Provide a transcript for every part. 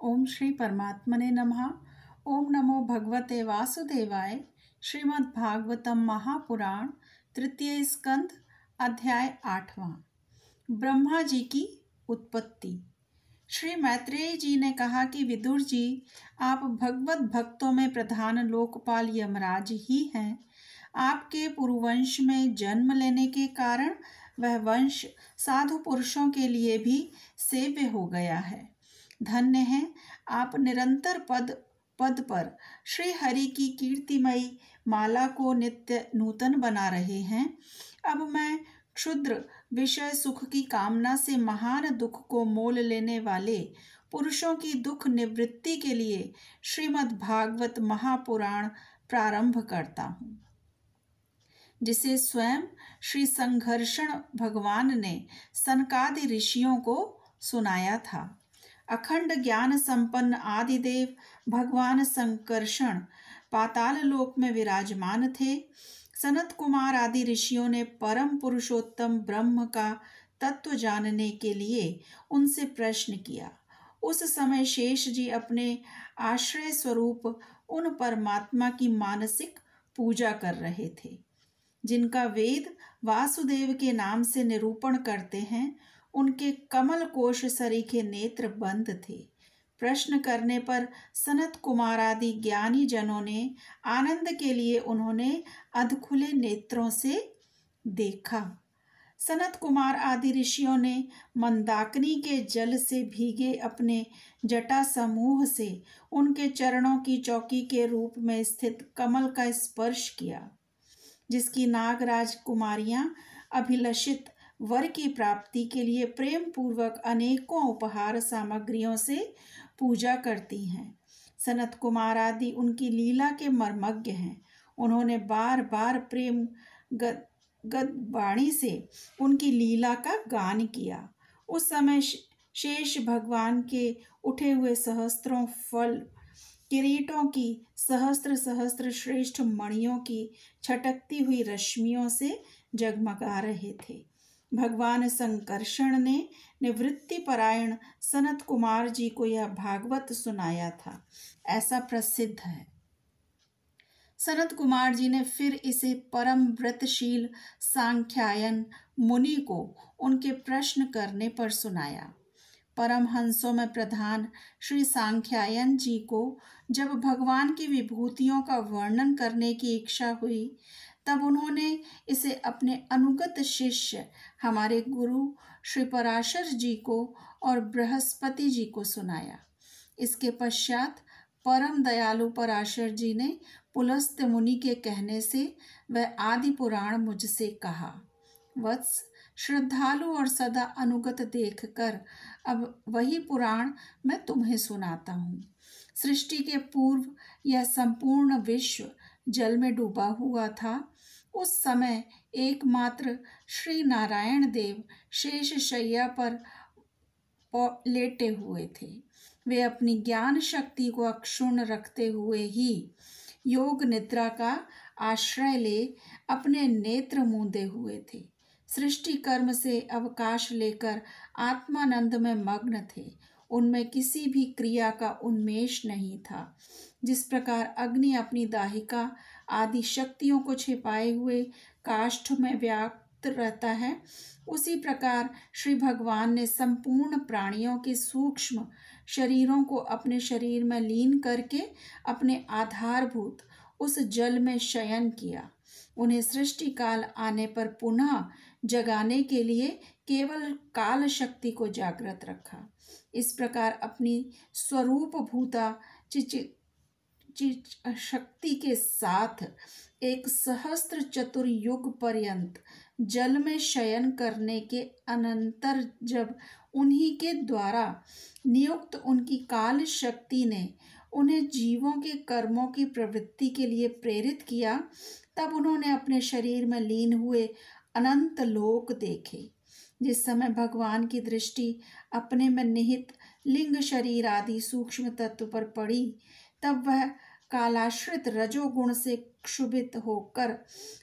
ओम श्री परमात्मने नमः। ओम नमो भगवते वासुदेवाय। श्रीमद् भागवतम महापुराण तृतीय स्कंद अध्याय 8वां। ब्रह्मा जी की उत्पत्ति। श्री मैत्रेय जी ने कहा कि विदुर जी, आप भगवत भक्तों में प्रधान लोकपाल यमराज ही हैं। आपके पुरुवंश में जन्म लेने के कारण वह वंश साधु पुरुषों के लिए भी सेव्य हो गया है। धन्य है आप निरंतर पद पद पर श्री हरि की कीर्तिमयी माला को नित्य नूतन बना रहे हैं। अब मैं क्षुद्र विषय सुख की कामना से महान दुख को मोल लेने वाले पुरुषों की दुख निवृत्ति के लिए श्रीमद् भागवत महापुराण प्रारंभ करता हूँ, जिसे स्वयं श्री संघर्षण भगवान ने सनकादि ऋषियों को सुनाया था। अखंड ज्ञान संपन्न आदिदेव भगवान संकर्षण पाताल लोक में विराजमान थे। सनत कुमार आदि ऋषियों ने परम पुरुषोत्तम ब्रह्म का तत्व जानने के लिए उनसे प्रश्न किया। उस समय शेष जी अपने आश्रय स्वरूप उन परमात्मा की मानसिक पूजा कर रहे थे, जिनका वेद वासुदेव के नाम से निरूपण करते हैं। उनके कमल कोश सरीखे नेत्र बंद थे। प्रश्न करने पर सनत कुमार आदि ज्ञानी जनों ने आनंद के लिए उन्होंने अधखुले नेत्रों से देखा। सनत कुमार आदि ऋषियों ने मंदाकिनी के जल से भीगे अपने जटा समूह से उनके चरणों की चौकी के रूप में स्थित कमल का स्पर्श किया, जिसकी नागराज कुमारियां अभिलषित वर की प्राप्ति के लिए प्रेम पूर्वक अनेकों उपहार सामग्रियों से पूजा करती हैं। सनत कुमार आदि उनकी लीला के मर्मज्ञ हैं। उन्होंने बार बार प्रेम गद वाणी से उनकी लीला का गान किया। उस समय शेष भगवान के उठे हुए सहस्त्रों फल किरीटों की सहस्त्र सहस्त्र श्रेष्ठ मणियों की छटकती हुई रश्मियों से जगमगा रहे थे। भगवान संकर्षण ने निवृत्ति परायण सनत कुमार जी को यह भागवत सुनाया था, ऐसा प्रसिद्ध है। सनत कुमार जी ने फिर इसे परम व्रतशील सांख्यायन मुनि को उनके प्रश्न करने पर सुनाया। परमहंसों में प्रधान श्री सांख्यायन जी को जब भगवान की विभूतियों का वर्णन करने की इच्छा हुई, तब उन्होंने इसे अपने अनुगत शिष्य हमारे गुरु श्री पराशर जी को और बृहस्पति जी को सुनाया। इसके पश्चात परम दयालु पराशर जी ने पुलस्त्य मुनि के कहने से वह आदि पुराण मुझसे कहा। वत्स, श्रद्धालु और सदा अनुगत देखकर अब वही पुराण मैं तुम्हें सुनाता हूँ। सृष्टि के पूर्व यह संपूर्ण विश्व जल में डूबा हुआ था। उस समय एकमात्र श्री नारायण देव शेष शैया पर लेटे हुए थे। वे अपनी ज्ञान शक्ति को अक्षुण्ण रखते हुए ही योग निद्रा का आश्रय ले अपने नेत्र मूंदे हुए थे। सृष्टि कर्म से अवकाश लेकर आत्मानंद में मग्न थे। उनमें किसी भी क्रिया का उन्मेष नहीं था। जिस प्रकार अग्नि अपनी दाहिका आदि शक्तियों को छिपाए हुए काष्ठ में व्याप्त रहता है, उसी प्रकार श्री भगवान ने संपूर्ण प्राणियों के सूक्ष्म शरीरों को अपने शरीर में लीन करके अपने आधारभूत उस जल में शयन किया। उन्हें सृष्टि काल आने पर पुनः जगाने के लिए केवल काल शक्ति को जागृत रखा। इस प्रकार अपनी स्वरूप भूता शक्ति के साथ एक सहस्त्र चतुर्युग पर्यंत जल में शयन करने के अनंतर जब उन्हीं के द्वारा नियुक्त उनकी काल शक्ति ने उन्हें जीवों के कर्मों की प्रवृत्ति के लिए प्रेरित किया, तब उन्होंने अपने शरीर में लीन हुए अनंत लोक देखे। जिस समय भगवान की दृष्टि अपने में निहित लिंग शरीर आदि सूक्ष्म तत्व पर पड़ी, तब वह कालाश्रित रजोगुण से क्षुभित होकर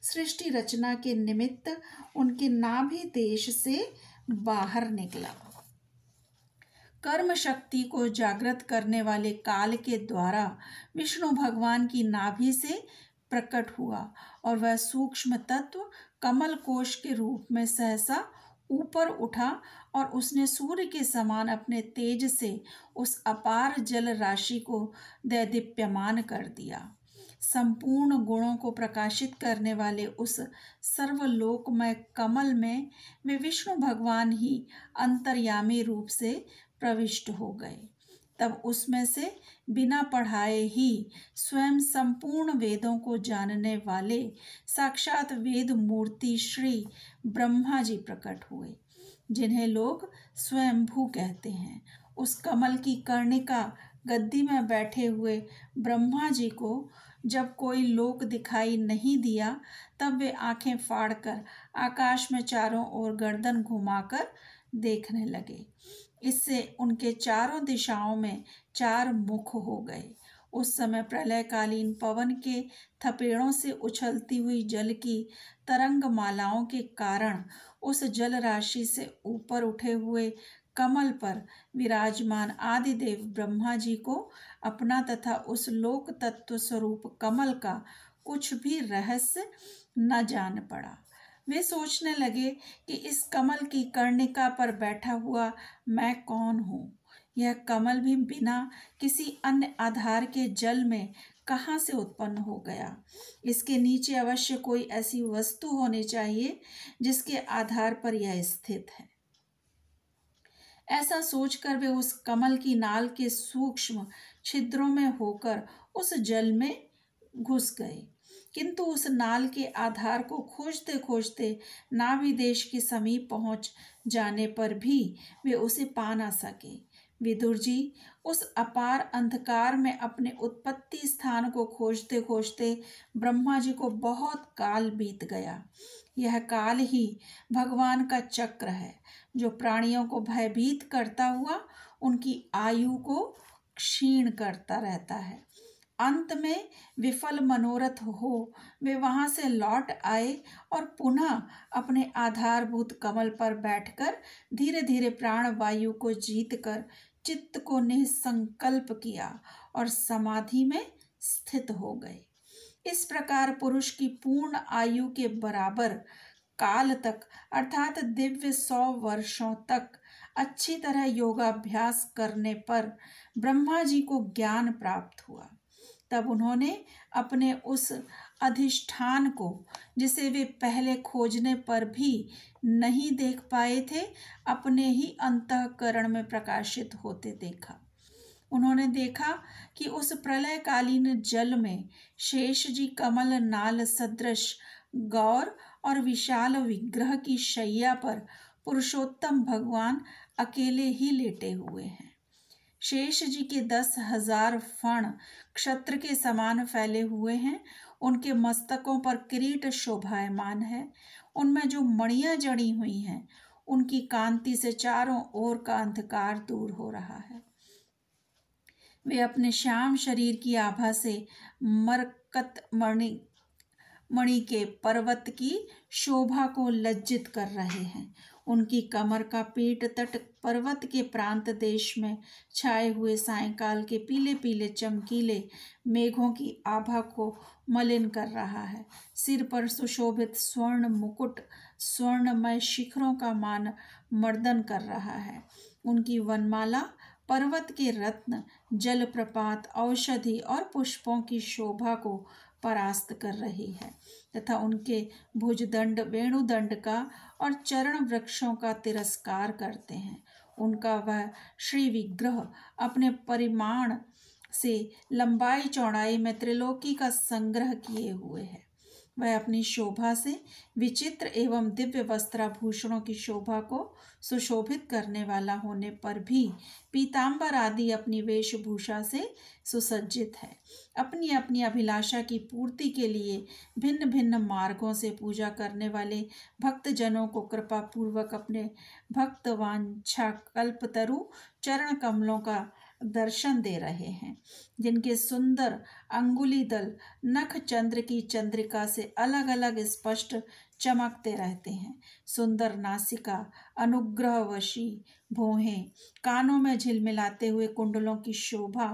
सृष्टि रचना के निमित्त उनके नाभि देश से बाहर निकला। कर्म शक्ति को जागृत करने वाले काल के द्वारा विष्णु भगवान की नाभि से प्रकट हुआ और वह सूक्ष्म तत्व कमल कोश के रूप में सहसा ऊपर उठा और उसने सूर्य के समान अपने तेज से उस अपार जल राशि को दैदीप्यमान कर दिया। संपूर्ण गुणों को प्रकाशित करने वाले उस सर्वलोकमय कमल में वे विष्णु भगवान ही अंतर्यामी रूप से प्रविष्ट हो गए। तब उसमें से बिना पढ़ाए ही स्वयं संपूर्ण वेदों को जानने वाले साक्षात वेद मूर्ति श्री ब्रह्मा जी प्रकट हुए, जिन्हें लोग स्वयंभू कहते हैं। उस कमल की कर्णिका गद्दी में बैठे हुए ब्रह्मा जी को जब कोई लोक दिखाई नहीं दिया, तब वे आंखें फाड़कर आकाश में चारों ओर गर्दन घुमाकर देखने लगे। इससे उनके चारों दिशाओं में 4 मुख हो गए। उस समय प्रलयकालीन पवन के थपेड़ों से उछलती हुई जल की तरंग मालाओं के कारण उस जल राशि से ऊपर उठे हुए कमल पर विराजमान आदिदेव ब्रह्मा जी को अपना तथा उस लोक तत्व स्वरूप कमल का कुछ भी रहस्य न जान पड़ा। वे सोचने लगे कि इस कमल की कर्णिका पर बैठा हुआ मैं कौन हूँ। यह कमल भी बिना किसी अन्य आधार के जल में कहाँ से उत्पन्न हो गया। इसके नीचे अवश्य कोई ऐसी वस्तु होनी चाहिए जिसके आधार पर यह स्थित है। ऐसा सोचकर वे उस कमल की नाल के सूक्ष्म छिद्रों में होकर उस जल में घुस गए, किंतु उस नाल के आधार को खोजते खोजते नाभि देश के समीप पहुंच जाने पर भी वे उसे पा न सके। विदुर जी उस अपार अंधकार में अपने उत्पत्ति स्थान को खोजते खोजते ब्रह्मा जी को बहुत काल बीत गया। यह काल ही भगवान का चक्र है, जो प्राणियों को भयभीत करता हुआ उनकी आयु को क्षीण करता रहता है। अंत में विफल मनोरथ हो वे वहां से लौट आए और पुनः अपने आधारभूत कमल पर बैठकर धीरे धीरे प्राण वायु को जीतकर चित्त को निसंकल्प किया और समाधि में स्थित हो गए। इस प्रकार पुरुष की पूर्ण आयु के बराबर काल तक अर्थात दिव्य 100 वर्षों तक अच्छी तरह योगाभ्यास करने पर ब्रह्मा जी को ज्ञान प्राप्त हुआ। तब उन्होंने अपने उस अधिष्ठान को, जिसे वे पहले खोजने पर भी नहीं देख पाए थे, अपने ही अंतःकरण में प्रकाशित होते देखा। उन्होंने देखा कि उस प्रलयकालीन जल में शेष जी कमल नाल सदृश गौर और विशाल विग्रह की शैया पर पुरुषोत्तम भगवान अकेले ही लेटे हुए हैं। शेष जी के 10,000 फण क्षत्र के समान फैले हुए हैं। उनके मस्तकों पर किरीट शोभायमान है। उनमें जो मणियां जड़ी हुई हैं, उनकी कांति से चारों ओर का अंधकार दूर हो रहा है। वे अपने श्याम शरीर की आभा से मरकत मणि के पर्वत की शोभा को लज्जित कर रहे हैं। उनकी कमर का पीठ तट पर्वत के प्रांत देश में छाए हुए सायंकाल के पीले पीले चमकीले मेघों की आभा को मलिन कर रहा है। सिर पर सुशोभित स्वर्ण मुकुट स्वर्णमय शिखरों का मान मर्दन कर रहा है। उनकी वनमाला पर्वत के रत्न, जलप्रपात, औषधि और पुष्पों की शोभा को परास्त कर रही है तथा उनके भुजदंड वेणुदंड का और चरण वृक्षों का तिरस्कार करते हैं। उनका वह श्री विग्रह अपने परिमाण से लंबाई चौड़ाई में त्रिलोकी का संग्रह किए हुए है। वह अपनी शोभा से विचित्र एवं दिव्य वस्त्राभूषणों की शोभा को सुशोभित करने वाला होने पर भी पीतांबर आदि अपनी वेशभूषा से सुसज्जित है। अपनी अपनी अभिलाषा की पूर्ति के लिए भिन्न भिन्न मार्गों से पूजा करने वाले भक्तजनों को कृपा पूर्वक अपने भक्तवांछा कल्पतरु चरण कमलों का दर्शन दे रहे हैं, जिनके सुंदर अंगुली दल नख चंद्र की चंद्रिका से अलग अलग स्पष्ट चमकते रहते हैं। सुंदर नासिका, अनुग्रहवशी भौहें, कानों में झिलमिलाते हुए कुंडलों की शोभा,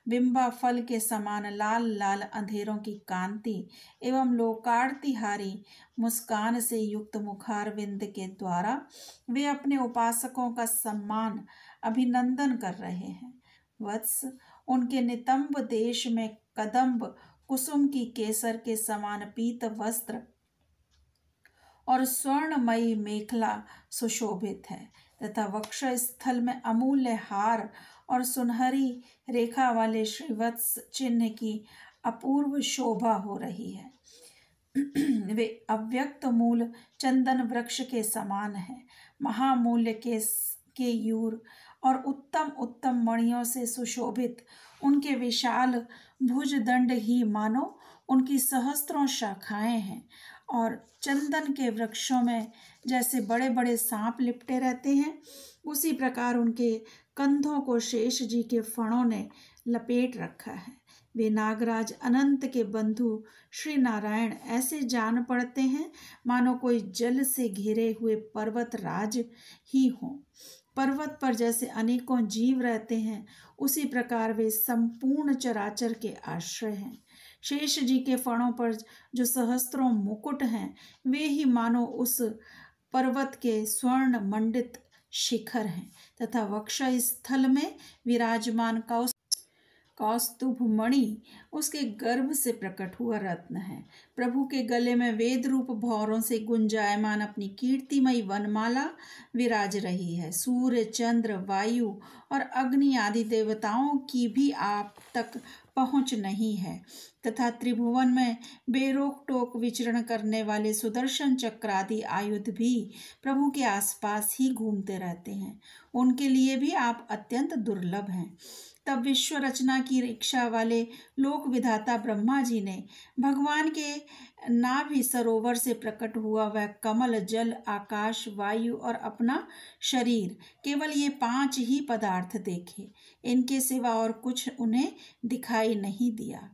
बिंबा फल के समान लाल लाल अंधेरों की कांति एवं लोकार्तिहारी मुस्कान से युक्त मुखारविंद के द्वारा वे अपने उपासकों का सम्मान अभिनंदन कर रहे हैं। वत्स, उनके नितंब देश में कदम्ब कुसुम की केसर के समान पीत वस्त्र और स्वर्णमयी मेखला सुशोभित है तथा वक्ष स्थल में अमूल्य हार और सुनहरी रेखा वाले श्रीवत्स चिन्ह की अपूर्व शोभा हो रही है। वे अव्यक्त मूल चंदन वृक्ष के समान है। महामूल्य के यूर और उत्तम उत्तम मणियों से सुशोभित उनके विशाल भुजदंड ही मानो उनकी सहस्त्रों शाखाएं हैं और चंदन के वृक्षों में जैसे बड़े बड़े सांप लिपटे रहते हैं, उसी प्रकार उनके कंधों को शेष जी के फणों ने लपेट रखा है। वे नागराज अनंत के बंधु श्री नारायण ऐसे जान पड़ते हैं मानो कोई जल से घिरे हुए पर्वत राज ही हों। पर्वत पर जैसे अनेकों जीव रहते हैं, उसी प्रकार वे संपूर्ण चराचर के आश्रय हैं। शेष जी के फणों पर जो सहस्त्रों मुकुट हैं, वे ही मानो उस पर्वत के स्वर्ण मंडित शिखर हैं तथा वक्ष स्थल में विराजमान कौस्तुभ मणि उसके गर्भ से प्रकट हुआ रत्न है। प्रभु के गले में वेद रूप भौरों से गुंजायमान अपनी कीर्तिमयी वनमाला विराज रही है। सूर्य, चंद्र, वायु और अग्नि आदि देवताओं की भी आप तक पहुँच नहीं है तथा त्रिभुवन में बेरोक टोक विचरण करने वाले सुदर्शन चक्र आदि आयुध भी प्रभु के आसपास ही घूमते रहते हैं। उनके लिए भी आप अत्यंत दुर्लभ हैं। तब विश्व रचना की इच्छा वाले लोक विधाता ब्रह्मा जी ने भगवान के नाभि सरोवर से प्रकट हुआ वह कमल, जल, आकाश, वायु और अपना शरीर, केवल ये 5 ही पदार्थ देखे। इनके सिवा और कुछ उन्हें दिखाई नहीं दिया।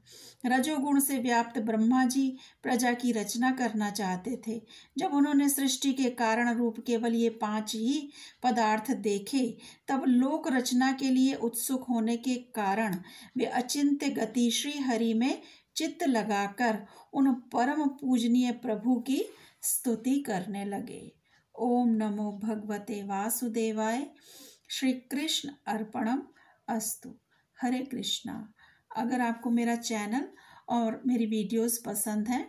रजोगुण से व्याप्त ब्रह्मा जी प्रजा की रचना करना चाहते थे। जब उन्होंने सृष्टि के कारण रूप केवल ये 5 ही पदार्थ देखे, तब लोक रचना के लिए उत्सुक होने के कारण वे अचिंत्य गति श्री हरि में चित्त लगाकर उन परम पूजनीय प्रभु की स्तुति करने लगे। ओम नमो भगवते वासुदेवाय। श्री कृष्ण अर्पणम अस्तु। हरे कृष्णा। अगर आपको मेरा चैनल और मेरी वीडियोस पसंद हैं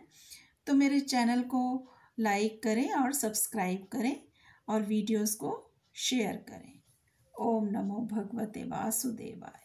तो मेरे चैनल को लाइक करें और सब्सक्राइब करें और वीडियोस को शेयर करें। ओम नमो भगवते वासुदेवाय।